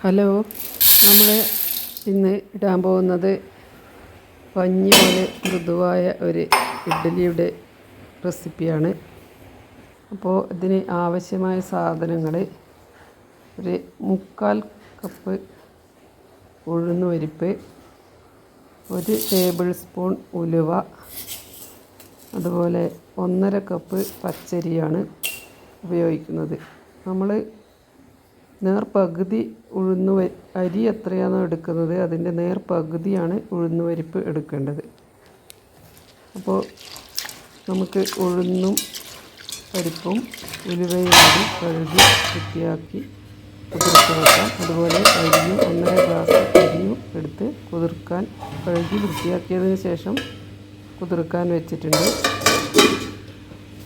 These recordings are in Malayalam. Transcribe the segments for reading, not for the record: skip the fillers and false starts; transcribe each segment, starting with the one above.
ഹലോ, നമ്മൾ ഇന്ന് ഇടാൻ പോകുന്നത് പഞ്ഞി പോലെ മൃദുവായ ഒരു ഇഡ്ഡലിയുടെ റെസിപ്പിയാണ്. അപ്പോൾ ഇതിന് ആവശ്യമായ സാധനങ്ങൾ: ഒരു 3/4 കപ്പ് ഉഴുന്നുപരിപ്പ്, 1 ടേബിൾ സ്പൂൺ ഉലുവ, അതുപോലെ 1.5 കപ്പ് പച്ചരിയാണ് ഉപയോഗിക്കുന്നത്. നമ്മൾ നേർപകുതി അരി എത്രയാണോ എടുക്കുന്നത് അതിൻ്റെ നേർപകുതിയാണ് ഉഴുന്നുപരിപ്പ് എടുക്കേണ്ടത്. അപ്പോൾ നമുക്ക് ഉഴുന്നും പരിപ്പും ഉലുവയും കൂടി കഴുകി വൃത്തിയാക്കി കുതിർത്ത് വെക്കാം. അതുപോലെ അരിയും 1.5 ഗ്ലാസ് അരിയും എടുത്ത് കഴുകി വൃത്തിയാക്കിയതിന് ശേഷം കുതിർക്കാൻ വെച്ചിട്ടുണ്ട്.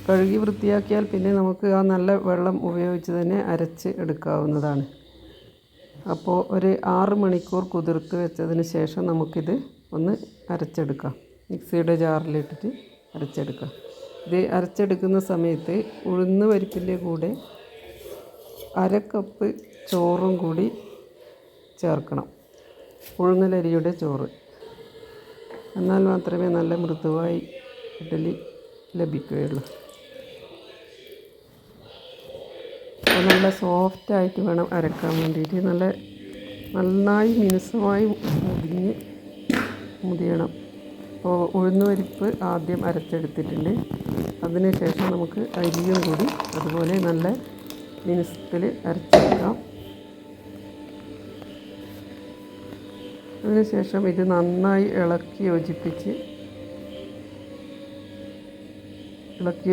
കഴുകി വൃത്തിയാക്കിയാൽ പിന്നെ നമുക്ക് ആ നല്ല വെള്ളം ഉപയോഗിച്ച് തന്നെ അരച്ച് എടുക്കാവുന്നതാണ്. അപ്പോൾ ഒരു 6 മണിക്കൂർ കുതിർത്ത് വെച്ചതിന് ശേഷം നമുക്കിത് ഒന്ന് അരച്ചെടുക്കാം. മിക്സിയുടെ ജാറിലിട്ടിട്ട് അരച്ചെടുക്കാം. ഇത് അരച്ചെടുക്കുന്ന സമയത്ത് ഉഴുന്ന് പരിപ്പിൻ്റെ കൂടെ 1/2 കപ്പ് ചോറും കൂടി ചേർക്കണം. പുഴുങ്ങലരിയുടെ ചോറ്. എന്നാൽ മാത്രമേ നല്ല മൃദുവായി ഇഡ്ഡലി ലഭിക്കുകയുള്ളൂ. അപ്പോൾ നല്ല സോഫ്റ്റായിട്ട് വേണം അരക്കാൻ വേണ്ടിയിട്ട്. നന്നായി മിനുസമായി മുതിയണം. അപ്പോൾ ഉഴുന്നുപരിപ്പ് ആദ്യം അരച്ചെടുത്തിട്ടുണ്ട്. അതിനുശേഷം നമുക്ക് അരിയും കൂടി അതുപോലെ നല്ല മിനുസത്തിൽ അരച്ചെടുക്കാം. അതിനുശേഷം ഇത് നന്നായി ഇളക്കി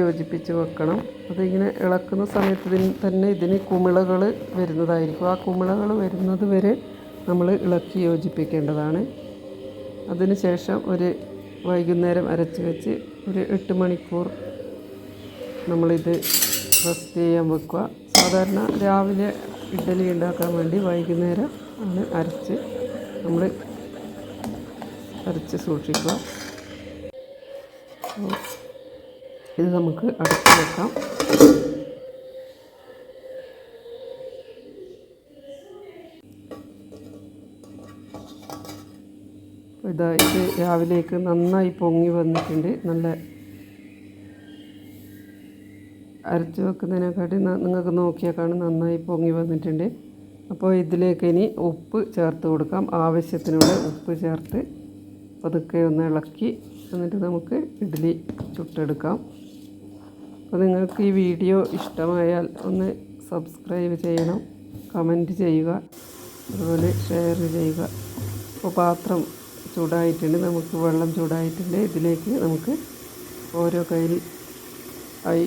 യോജിപ്പിച്ച് വെക്കണം. അതിങ്ങനെ ഇളക്കുന്ന സമയത്ത് തന്നെ ഇതിന് കുമിളകൾ വരുന്നതായിരിക്കും. ആ കുമിളകൾ വരുന്നത് വരെ നമ്മൾ ഇളക്കി യോജിപ്പിക്കേണ്ടതാണ്. അതിനുശേഷം വൈകുന്നേരം അരച്ച് വെച്ച് ഒരു 8 മണിക്കൂർ നമ്മളിത് റെസ്റ്റ് ചെയ്യാൻ വെക്കുക. സാധാരണ രാവിലെ ഇഡ്ഡലി ഉണ്ടാക്കാൻ വേണ്ടി വൈകുന്നേരം ആണ് അരച്ച് സൂക്ഷിക്കുക. ഇത് നമുക്ക് അടച്ച് വെക്കാം. ഇത് രാവിലേക്ക് നന്നായി പൊങ്ങി വന്നിട്ടുണ്ട്. നല്ല അരച്ച് വെക്കുന്നതിനെക്കാട്ടി നിങ്ങൾക്ക് നോക്കിയാൽ കാണും നന്നായി പൊങ്ങി വന്നിട്ടുണ്ട്. അപ്പോൾ ഇതിലേക്ക് ഇനി ഉപ്പ് ചേർത്ത് കൊടുക്കാം. ആവശ്യത്തിനുള്ള ഉപ്പ് ചേർത്ത് പതുക്കെ ഒന്ന് ഇളക്കി എന്നിട്ട് നമുക്ക് ഇഡ്ഡലി ചുട്ടെടുക്കാം. അപ്പോൾ നിങ്ങൾക്ക് ഈ വീഡിയോ ഇഷ്ടമായാൽ ഒന്ന് സബ്സ്ക്രൈബ് ചെയ്യണം, കമൻറ്റ് ചെയ്യുക, അതുപോലെ ഷെയർ ചെയ്യുക. അപ്പോൾ പാത്രം ചൂടായിട്ടുണ്ട്, നമുക്ക് വെള്ളം ചൂടായിട്ടുണ്ട്. ഇതിലേക്ക് നമുക്ക് ഓരോ കയ്യിൽ ആയി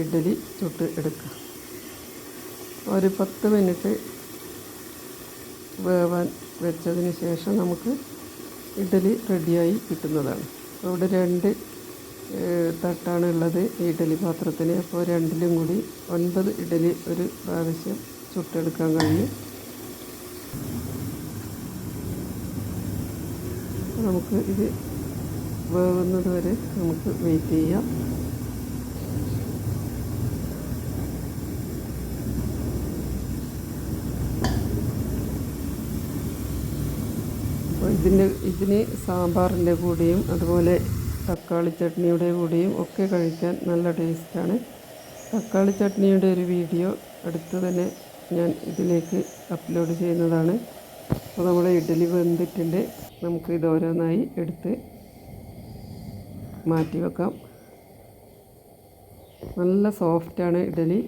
ഇഡ്ഡലി ചുട്ട് എടുക്കാം. ഒരു 10 മിനിറ്റ് വേവാൻ വെച്ചതിന് ശേഷം നമുക്ക് ഇഡ്ഡലി റെഡിയായി കിട്ടുന്നതാണ്. അവിടെ 2 തട്ടാണ് ഉള്ളത് ഈ ഇഡ്ഡലി പാത്രത്തിന്. അപ്പോൾ 2ലും കൂടി 9 ഇഡ്ഡലി ഒരു പ്രാവശ്യം ചുട്ടെടുക്കാൻ കഴിയും. നമുക്ക് ഇത് വേവുന്നത് വരെ നമുക്ക് വെയിറ്റ് ചെയ്യാം. അപ്പോൾ ഇതിന് സാമ്പാറിൻ്റെ കൂടെയും അതുപോലെ തക്കാളി ചട്നിയുടെ കൂടെയും ഒക്കെ കഴിക്കാൻ നല്ല ടേസ്റ്റാണ്. തക്കാളി ചട്നിയുടെ ഒരു വീഡിയോ അടുത്ത് തന്നെ ഞാൻ ഇതിലേക്ക് അപ്ലോഡ് ചെയ്യുന്നതാണ്. അപ്പോൾ നമ്മുടെ ഇഡ്ഡലി വെന്തിട്ടുണ്ട്. നമുക്ക് ഇത് ഓരോന്നായി എടുത്ത് മാറ്റി വെക്കാം. നല്ല സോഫ്റ്റാണ് ഇഡ്ഡലി.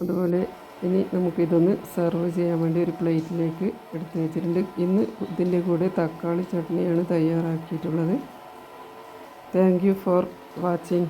അതുപോലെ ഇനി നമുക്കിതൊന്ന് സെർവ് ചെയ്യാൻ വേണ്ടി ഒരു പ്ലേറ്റിലേക്ക് എടുത്ത് വെച്ചിട്ടുണ്ട്. ഇന്ന് ഇതിൻ്റെ കൂടെ തക്കാളി ചട്നിയാണ് തയ്യാറാക്കിയിട്ടുള്ളത്. Thank you for watching.